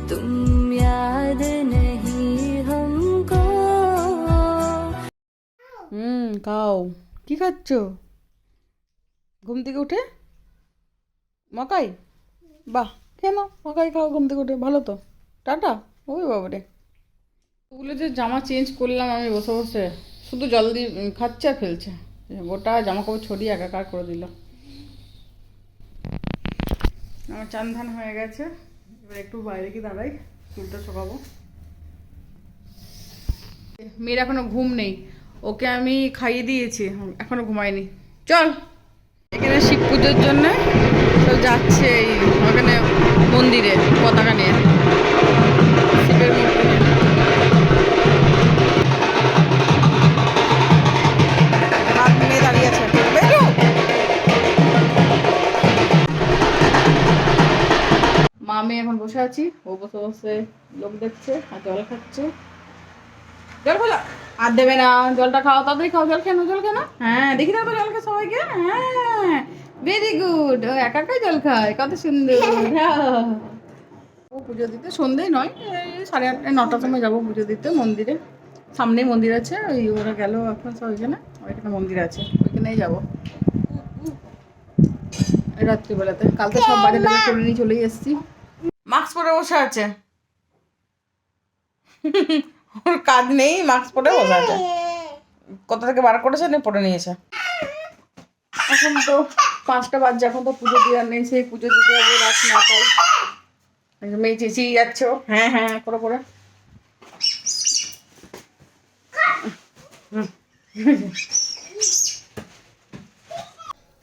तुम याद नहीं हमको। খাও। কি খাচ্ছ? ঘুম থেকে উঠে মকাই? বাহ, কেন মকাই খাও ঘুম থেকে উঠে? ভালো তো। টাটা। ওই বাবারে, ওগুলো যে জামা চেঞ্জ করলাম আমি বসে বসে, শুধু জল দিয়ে খাচ্ছে আর ফেলছে, গোটা জামা কাপড় ছড়িয়ে একাকার করে দিল। আমার চান ধান হয়ে গেছে, এবার একটু বাইরে গিয়ে দাঁড়াই, চুলটা শুকাবো। মেয়ের এখনো ঘুম নেই, ওকে আমি খাইয়ে দিয়েছি, এখনো ঘুমায়নি। চল, এখানে শিব পুজোর জন্য সব যাচ্ছে এই ওখানে মন্দিরে পতাকা নিয়ে, শিবের মূর্তি নিয়ে। হাত নিয়ে দাঁড়িয়ে আছে। মা আমি এখন বসে আছি, ও বসে বসে লোক দেখছে আর জল খাচ্ছে। জল খোলা আর দেবে না, জলটা খাও, তাড়াতাড়ি খাও। জল খেনো, জল খেনো। হ্যাঁ, দেখি দাও তো জল খায় সবাইকে। হ্যাঁ, ভেরি গুড। ও একা একাই জল খায়, কত সুন্দর। ও পুজো দিতে সন্ধ্যেই নয়, এই 8:30 9টার সময় যাবো পুজো দিতে মন্দিরে। সামনেই মন্দির আছে, ওই ওরা গেল এখন সব ওইখানে, ওইখানে মন্দির আছে, ওইখানেই যাবো রাত্রিবেলাতে। কালকে সব বাজার টাজার করে নিয়ে চলেই এসেছি। মাস্ক পরে বসে আছে, ওর কাজ নেই, মাস্ক পরে বসে আছে। কোথা থেকে বার করেছে না পরে নিয়েছে। এখন তো 5টা বাজছে, এখন তো পুজো দেওয়ার নেই, সেই পুজো দিতে যাবো রাত 9টায়। মেয়ে চেঁচিয়ে যাচ্ছ, হ্যাঁ হ্যাঁ করে করে।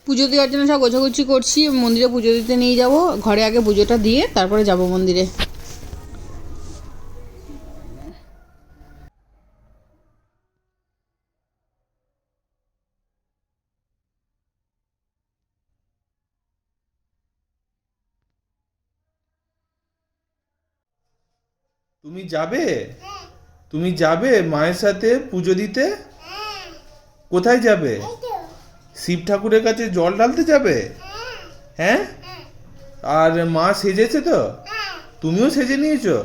পুজো দেওয়ার জন্য সব গোছাগুছি করছি, মন্দিরে পুজো দিতে নিয়ে যাব। ঘরে আগে পুজোটা দিয়ে তারপরে যাব মন্দিরে। তুমি যাবে? তুমি যাবে মায়ের সাথে পুজো দিতে? কোথায় যাবে? শিব ঠাকুরের কাছে জল ঢালতে যাবে? হ্যাঁ, আর মা সেজেছে তো? তুমিও সেজে নিয়েছো?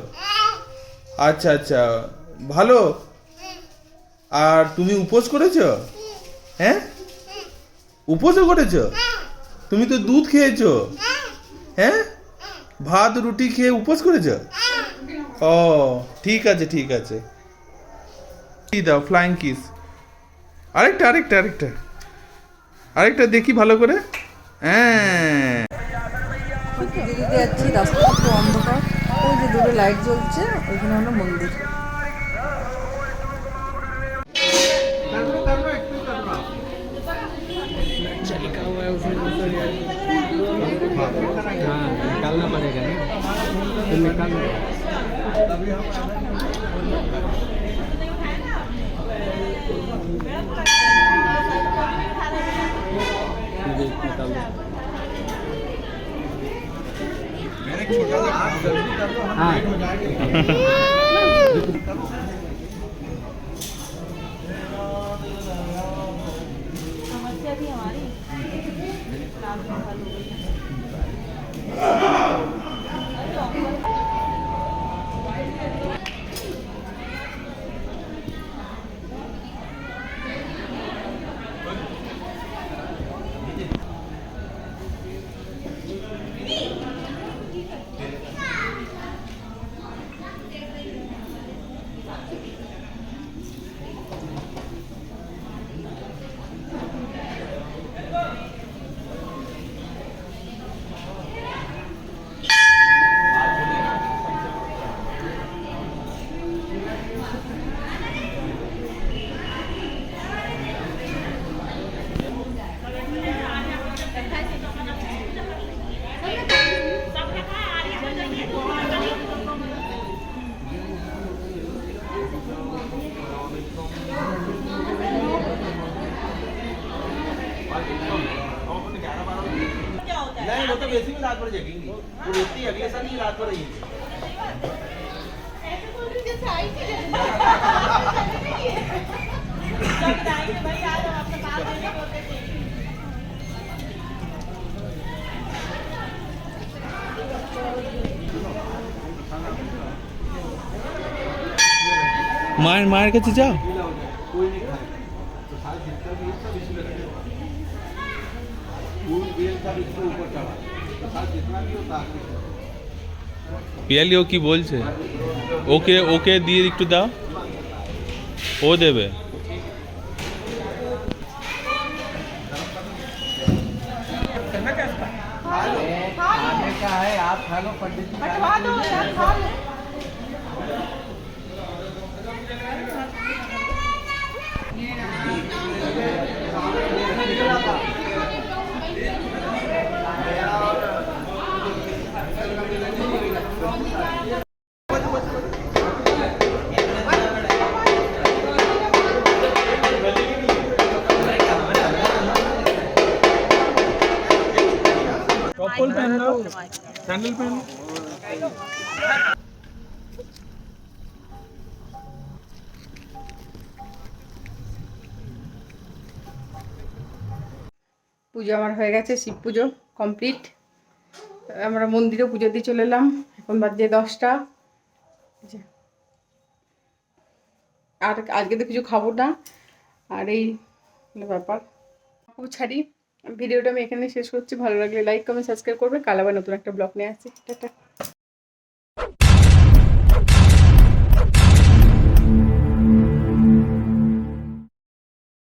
আচ্ছা আচ্ছা, ভালো। আর তুমি উপোস করেছো? হ্যাঁ, উপোসও করেছো? তুমি তো দুধ খেয়েছো। হ্যাঁ, ভাত রুটি খেয়ে উপোস করেছো? ও ঠিক আছে ঠিক আছে। কি দাও, ফ্লাইং কিস। আরেকটা আরেকটা আরেকটা আরেকটা দেখি ভালো করে। হ্যাঁ, দিদি যাচ্ছি, রাস্তাটা একটু অন্ধকার, ওই যে দূরে লাইট জ্বলছে, ওইখানে হলো মন্দির। निकालना पड़ेगा ना, तो निकाल हाँ समस्या थी हमारी रात में हल हो गई। नहीं वो तो वैसे भी रात भर जगेंगी, वो रोती अगले साल ही रात भर रहेगी। ऐसे बोल रही जैसे आई थी जब बताएंगे भाई आज हम आपका बात देने बोलते थे। মায়ের কাছে যাও। পিয়ালি ও কি বলছে? ওকে ওকে দিয়ে একটু দাও, ও দেবে। बंटवा दो यार, खा लो। चप्पल पहन लो, सैंडल पहन लो। পুজো আমার হয়ে গেছে, শিব পুজো কমপ্লিট। আমরা মন্দিরে পুজো দিয়ে চলে এলাম। এখন বাজে 10টা। আর আজকে তো কিছু খাবো না, আর এই হলো ব্যাপার। ছাড়ি ভিডিওটা আমি এখানে শেষ করছি। ভালো লাগলে লাইক কমেন্ট সাবস্ক্রাইব করবে। কাল আবার নতুন একটা ব্লগ নিয়ে আসছি। টাটা।